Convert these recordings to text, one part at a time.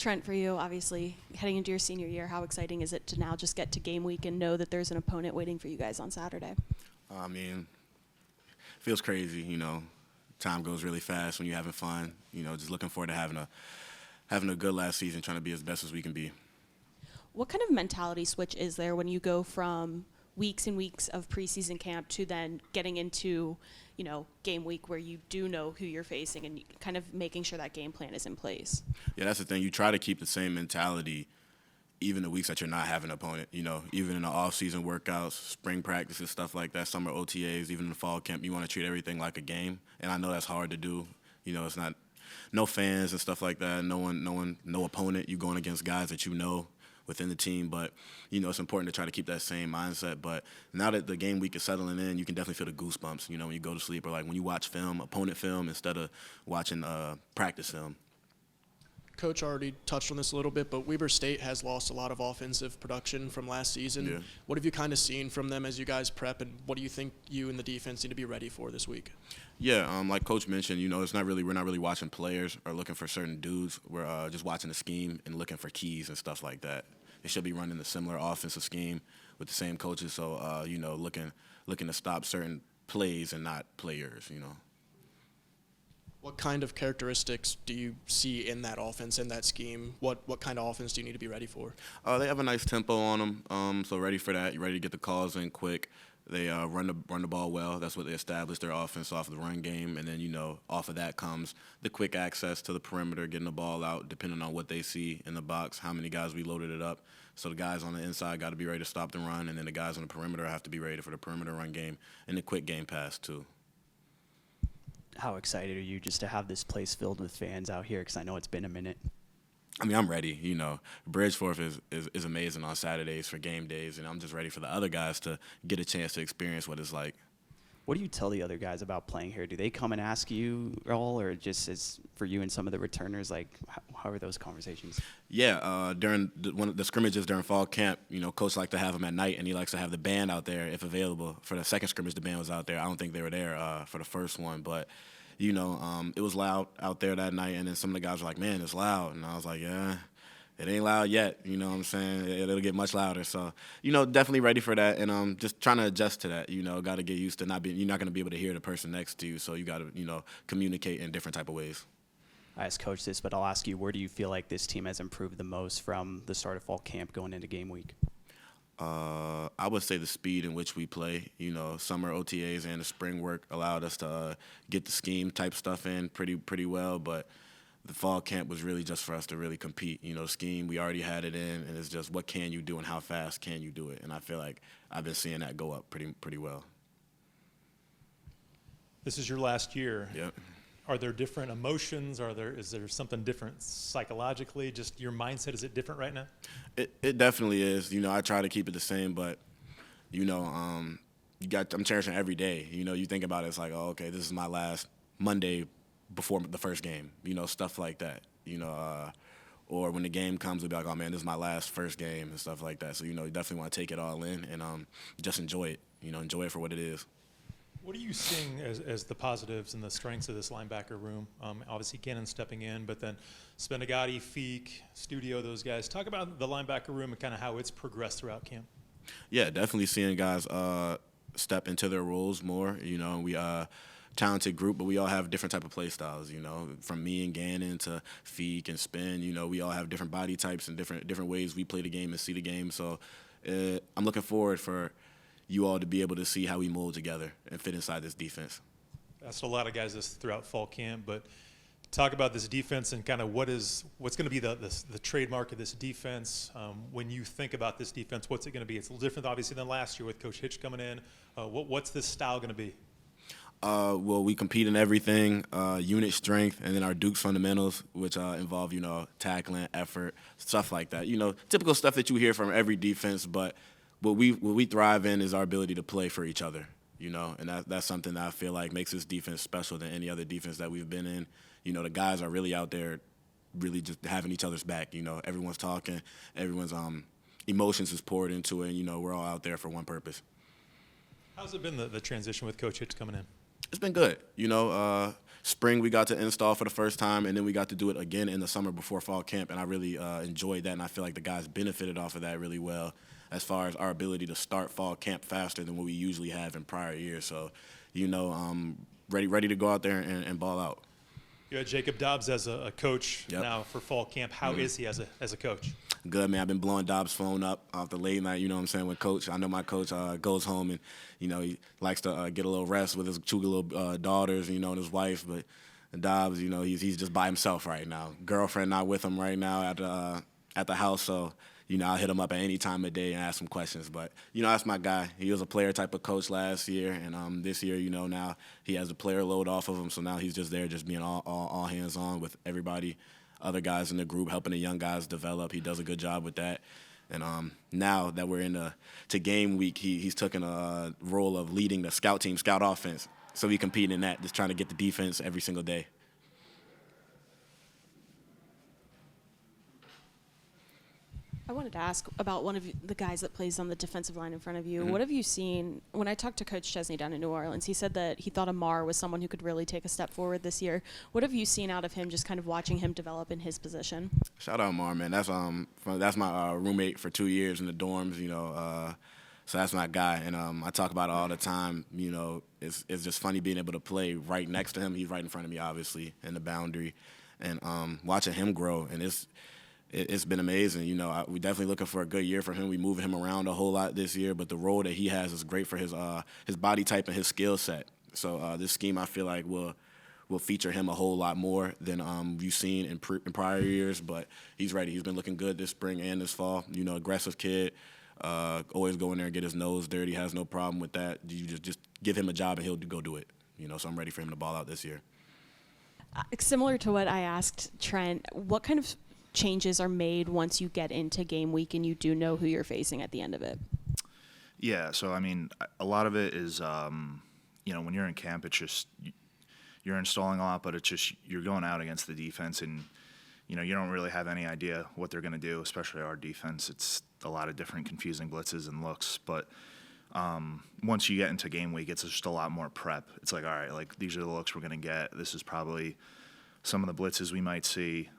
Trent, for you, obviously, heading into your senior year, how exciting is it to now just get to game week and know that there's an opponent waiting for you guys on Saturday? I mean, feels crazy, Time goes really fast when you're having fun. Just looking forward to having a good last season, trying to be as best as we can be. What kind of mentality switch is there when you go from weeks and weeks of preseason camp to then getting into, game week where you do know who you're facing and kind of making sure that game plan is in place? Yeah, that's the thing. You try to keep the same mentality even the weeks that you're not having an opponent, even in the off-season workouts, spring practices, stuff like that, summer OTAs, even in the fall camp, you want to treat everything like a game. And I know that's hard to do. It's not no fans and stuff like that, no opponent. You're going against guys that you know within the team, but it's important to try to keep that same mindset. But now that the game week is settling in, you can definitely feel the goosebumps, when you go to sleep, or like when you watch film, opponent film, instead of watching practice film. Coach already touched on this a little bit, but Weber State has lost a lot of offensive production from last season. Yeah. What have you kind of seen from them as you guys prep, and what do you think you and the defense need to be ready for this week? Yeah, like Coach mentioned, we're not really watching players or looking for certain dudes. We're just watching the scheme and looking for keys and stuff like that. They should be running a similar offensive scheme with the same coaches, so looking to stop certain plays and not players. What kind of characteristics do you see in that offense, in that scheme? What kind of offense do you need to be ready for? They have a nice tempo on them, so ready for that. You're ready to get the calls in quick. They run the ball well. That's what they established their offense off of the run game, and then off of that comes the quick access to the perimeter, getting the ball out, depending on what they see in the box, how many guys we loaded it up. So the guys on the inside got to be ready to stop the run, and then the guys on the perimeter have to be ready for the perimeter run game and the quick game pass too. How excited are you just to have this place filled with fans out here? Because I know it's been a minute. I mean, I'm ready. Bridgeforth is amazing on Saturdays for game days, and I'm just ready for the other guys to get a chance to experience what it's like. What do you tell the other guys about playing here? Do they come and ask you all, or just as for you and some of the returners? Like, how are those conversations? Yeah, during one of the scrimmages during fall camp, Coach likes to have them at night, and he likes to have the band out there if available. For the second scrimmage, the band was out there. I don't think they were there for the first one, but it was loud out there that night, and then some of the guys were like, "Man, it's loud," and I was like, "Yeah, it ain't loud yet." You know what I'm saying? It'll get much louder. So, definitely ready for that, and just trying to adjust to that. Got to get used to not being. You're not going to be able to hear the person next to you, so you got to, communicate in different type of ways. I asked Coach this, but I'll ask you: where do you feel like this team has improved the most from the start of fall camp going into game week? I would say the speed in which we play. Summer OTAs and the spring work allowed us to get the scheme type stuff in pretty well, but the fall camp was really just for us to really compete. The scheme, we already had it in, and it's just what can you do and how fast can you do it. And I feel like I've been seeing that go up pretty well. This is your last year. Yep. Are there different emotions? Is there something different psychologically? Just your mindset, is it different right now? It definitely is. I try to keep it the same, but I'm cherishing every day. You think about it, it's like, oh, okay, this is my last Monday before the first game. Stuff like that. Or when the game comes, it'll be like, oh man, this is my last first game and stuff like that. So you definitely want to take it all in and just enjoy it. Enjoy it for what it is. What are you seeing as the positives and the strengths of this linebacker room? Obviously, Gannon stepping in, but then Spenagati, Feek, Studio, those guys. Talk about the linebacker room and kind of how it's progressed throughout camp. Yeah, definitely seeing guys step into their roles more. We talented group, but we all have different type of play styles. From me and Gannon to Feek and Spin. We all have different body types and different ways we play the game and see the game. So I'm looking forward for you all to be able to see how we mold together and fit inside this defense. That's a lot of guys this throughout fall camp, but talk about this defense and kind of what's going to be the trademark of this defense. When you think about this defense, what's it going to be? It's a little different, obviously, than last year with Coach Hitch coming in. What's this style going to be? Well, we compete in everything, unit strength, and then our Duke's fundamentals, which involve, tackling, effort, stuff like that. Typical stuff that you hear from every defense, but what we thrive in is our ability to play for each other, and that's something that I feel like makes this defense special than any other defense that we've been in. The guys are really out there really just having each other's back. Everyone's talking, everyone's emotions is poured into it, and, we're all out there for one purpose. How's it been, the transition with Coach Hitch coming in? It's been good. spring we got to install for the first time, and then we got to do it again in the summer before fall camp, and I really enjoyed that, and I feel like the guys benefited off of that really well as far as our ability to start fall camp faster than what we usually have in prior years. So, ready to go out there and ball out. You had Jacob Dobbs as a coach Yep. now for fall camp. How is he as a coach? Good, man. I've been blowing Dobbs' phone up off the late night, you know what I'm saying, with Coach. I know my coach goes home and, he likes to get a little rest with his two little daughters, and his wife. But Dobbs, he's just by himself right now. Girlfriend not with him right now at the house, so, I'll hit him up at any time of day and ask him questions. But, that's my guy. He was a player type of coach last year, and this year, now he has the player load off of him, so now he's just there just being all hands-on with everybody, other guys in the group, helping the young guys develop. He does a good job with that. And now that we're to game week, he's taken a role of leading the scout offense. So we compete in that, just trying to get the defense every single day. I wanted to ask about one of the guys that plays on the defensive line in front of you. Mm-hmm. What have you seen? When I talked to Coach Chesney down in New Orleans, he said that he thought Amar was someone who could really take a step forward this year. What have you seen out of him, just kind of watching him develop in his position? Shout out Amar, man. That's my roommate for 2 years in the dorms. So that's my guy, and I talk about it all the time. It's just funny being able to play right next to him. He's right in front of me, obviously, in the boundary, and watching him grow. And it's been amazing. We definitely looking for a good year for him. We moving him around a whole lot this year, but the role that he has is great for his body type and his skill set. So this scheme, I feel like, will feature him a whole lot more than you've seen in prior years. But he's ready. He's been looking good this spring and this fall. Aggressive kid. Always go in there and get his nose dirty. Has no problem with that. You just give him a job and he'll go do it. So I'm ready for him to ball out this year. Similar to what I asked Trent, what kind of changes are made once you get into game week and you do know who you're facing at the end of it? Yeah, so a lot of it is, when you're in camp, it's just you're installing a lot, but it's just you're going out against the defense, and you don't really have any idea what they're going to do, especially our defense. It's a lot of different confusing blitzes and looks, but once you get into game week, it's just a lot more prep. It's like, all right, these are the looks we're going to get. This is probably some of the blitzes we might see.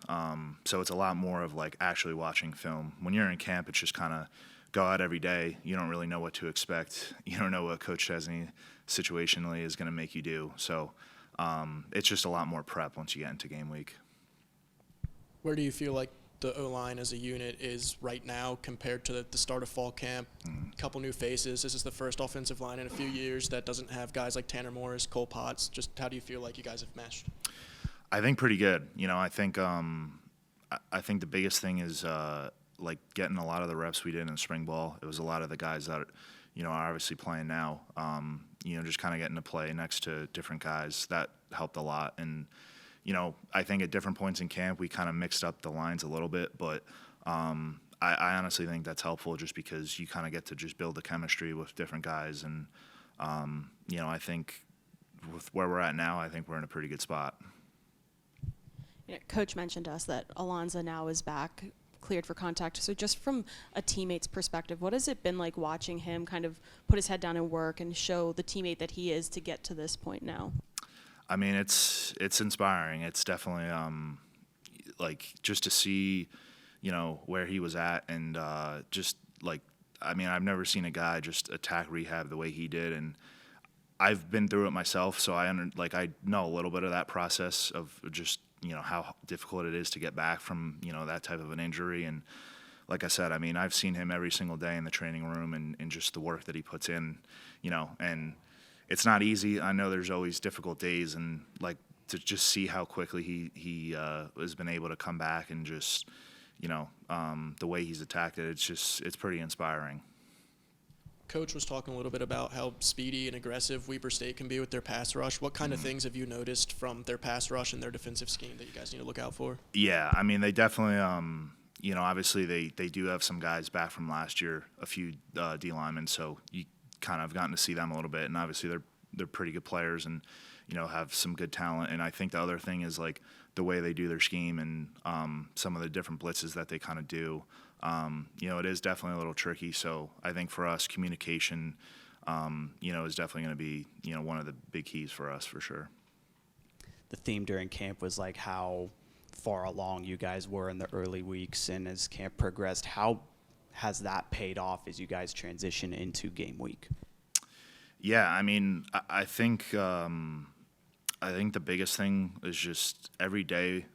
So it's a lot more of actually watching film. When you're in camp, it's just kind of go out every day. You don't really know what to expect. You don't know what Coach Chesney situationally is going to make you do. So it's just a lot more prep once you get into game week. Where do you feel like the O-line as a unit is right now compared to the start of fall camp? A couple new faces. This is the first offensive line in a few years that doesn't have guys like Tanner Morris, Cole Potts. Just how do you feel like you guys have meshed? I think pretty good. I think the biggest thing is getting a lot of the reps we did in spring ball. It was a lot of the guys that are obviously playing now. Just kind of getting to play next to different guys, that helped a lot. And I think at different points in camp we kind of mixed up the lines a little bit, but I honestly think that's helpful just because you kind of get to just build the chemistry with different guys. And I think with where we're at now, I think we're in a pretty good spot. Coach mentioned to us that Alonzo now is back, cleared for contact. So just from a teammate's perspective, what has it been like watching him kind of put his head down and work and show the teammate that he is to get to this point now? It's inspiring. It's definitely just to see, where he was at, and I've never seen a guy just attack rehab the way he did, and I've been through it myself, so I know a little bit of that process of just how difficult it is to get back from that type of an injury. And like I said, I've seen him every single day in the training room and just the work that he puts in, and it's not easy. I know there's always difficult days, and to just see how quickly he has been able to come back and just the way he's attacked it, it's pretty inspiring. Coach was talking a little bit about how speedy and aggressive Weber State can be with their pass rush. What kind of things have you noticed from their pass rush and their defensive scheme that you guys need to look out for? Yeah, they definitely, obviously they do have some guys back from last year, a few D linemen, so you kind of gotten to see them a little bit, and obviously they're pretty good players and have some good talent. And I think the other thing is the way they do their scheme and some of the different blitzes that they kind of do. It is definitely a little tricky. So I think for us, communication, is definitely going to be, one of the big keys for us for sure. the theme during camp was like how far along you guys were in the early weeks, and as camp progressed, how has that paid off as you guys transition into game week? Yeah, I mean, I think the biggest thing is just every day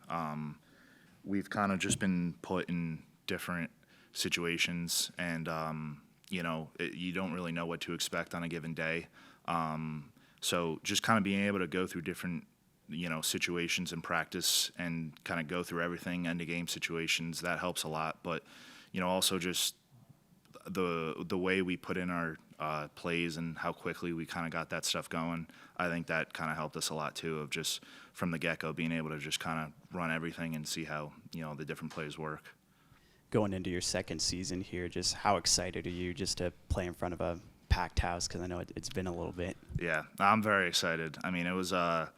we've kind of just been put in different situations, and you don't really know what to expect on a given day. So just kind of being able to go through different situations in practice and kind of go through everything end of game situations, that helps a lot. But also just the way we put in our plays and how quickly we kind of got that stuff going, I think that kind of helped us a lot too, of just from the get-go being able to just kind of run everything and see how the different plays work. Going into your second season here, just how excited are you just to play in front of a packed house? Because I know it's been a little bit. Yeah, I'm very excited. I mean, it was I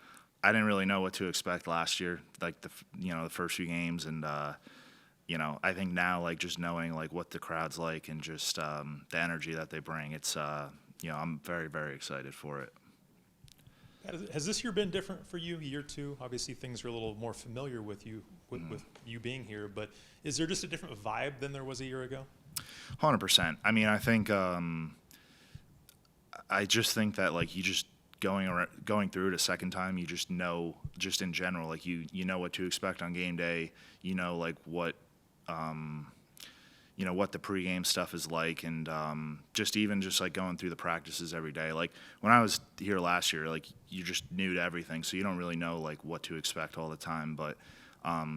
didn't really know what to expect last year, like the first few games, and I think now, like, just knowing like what the crowd's like and just the energy that they bring, it's I'm very, very excited for it. Has this year been different for you? Year two, obviously things are a little more familiar with you, with you being here. But is there just a different vibe than there was a year ago? 100%. I mean, I think I just think that like you just going through it a second time, you just know, just in general, like you know what to expect on game day. Like what what the pregame stuff is like, and just like going through the practices every day. Like when I was here last year, like you just knew to everything, so you don't really know like what to expect all the time. But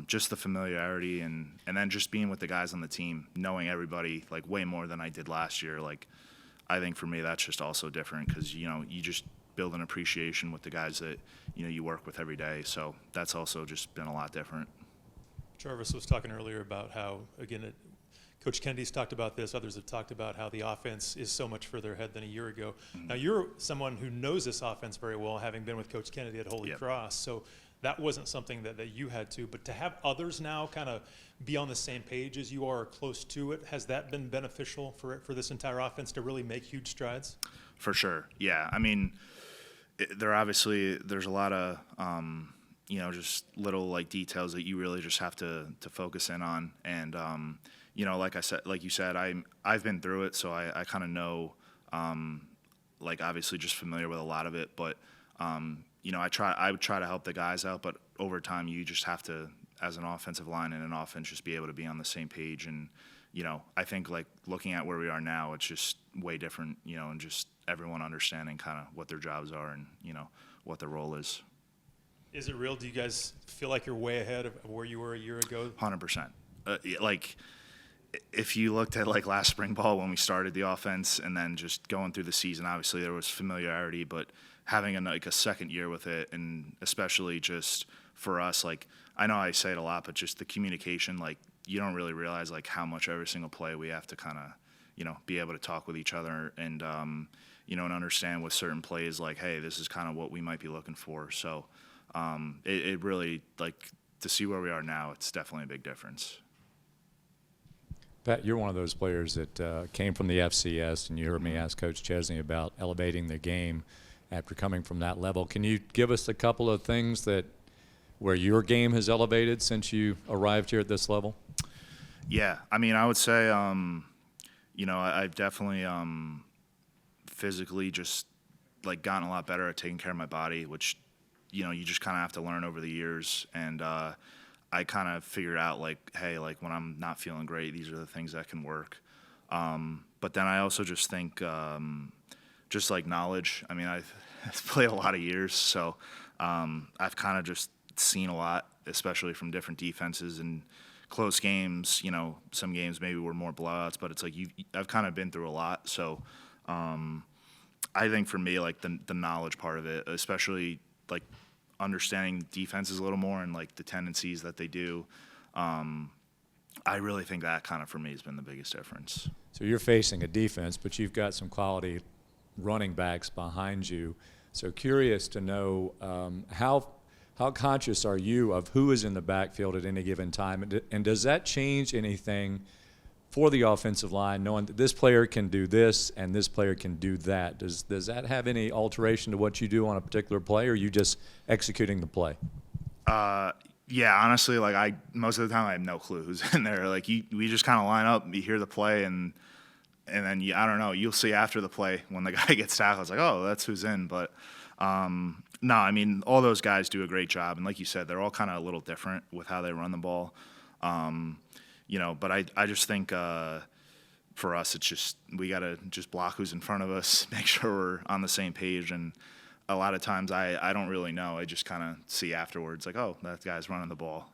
just the familiarity and then just being with the guys on the team, knowing everybody like way more than I did last year. Like I think for me that's just also different because you just build an appreciation with the guys that you work with every day. So that's also just been a lot different. Jarvis was talking earlier about how, again, Coach Kennedy's talked about this, others have talked about how the offense is so much further ahead than a year ago. Now, you're someone who knows this offense very well, having been with Coach Kennedy at Holy Cross, so that wasn't something that you had to. But to have others now kind of be on the same page as you are, close to it, has that been beneficial for this entire offense to really make huge strides? For sure, yeah. I mean, there's a lot of just little like details that you really just have to focus in on, and like you said, I've been through it, so I kind of know, like obviously just familiar with a lot of it, but I would try to help the guys out, but over time you just have to, as an offensive line and an offense, just be able to be on the same page. And I think like looking at where we are now, it's just way different, and just everyone understanding kind of what their jobs are and what their role is. Is it real? Do you guys feel like you're way ahead of where you were a year ago? 100%. Like if you looked at like last spring ball when we started the offense and then just going through the season, obviously there was familiarity, but having a second year with it, and especially just for us, like I know I say it a lot, but just the communication, like you don't really realize like how much every single play we have to kind of be able to talk with each other and and understand with certain plays like, hey, this is kind of what we might be looking for. So it really, like, to see where we are now, it's definitely a big difference. Pat, you're one of those players that came from the FCS, and you heard me ask Coach Chesney about elevating the game after coming from that level. Can you give us a couple of things where your game has elevated since you arrived here at this level? Yeah, I mean, I would say, I've definitely physically just like gotten a lot better at taking care of my body, which you just kind of have to learn over the years. And I kind of figured out like, hey, like when I'm not feeling great, these are the things that can work. But then I also just think just like knowledge. I mean, I've played a lot of years, so I've kind of just seen a lot, especially from different defenses and close games. Some games maybe were more blowouts, but it's like I've kind of been through a lot. So I think for me, like the knowledge part of it, especially like understanding defenses a little more and like the tendencies that they do, I really think that kind of for me has been the biggest difference. So you're facing a defense, but you've got some quality running backs behind you. So curious to know how conscious are you of who is in the backfield at any given time, and does that change anything for the offensive line, knowing that this player can do this and this player can do that? Does that have any alteration to what you do on a particular play, or are you just executing the play? Yeah, honestly, like most of the time I have no clue who's in there. Like we just kind of line up, you hear the play, and then I don't know. You'll see after the play when the guy gets tackled. It's like, oh, that's who's in. But no, I mean, all those guys do a great job, and like you said, they're all kind of a little different with how they run the ball. But I just think for us, it's just we gotta just block who's in front of us, make sure we're on the same page, and a lot of times I don't really know. I just kind of see afterwards, like, oh, that guy's running the ball.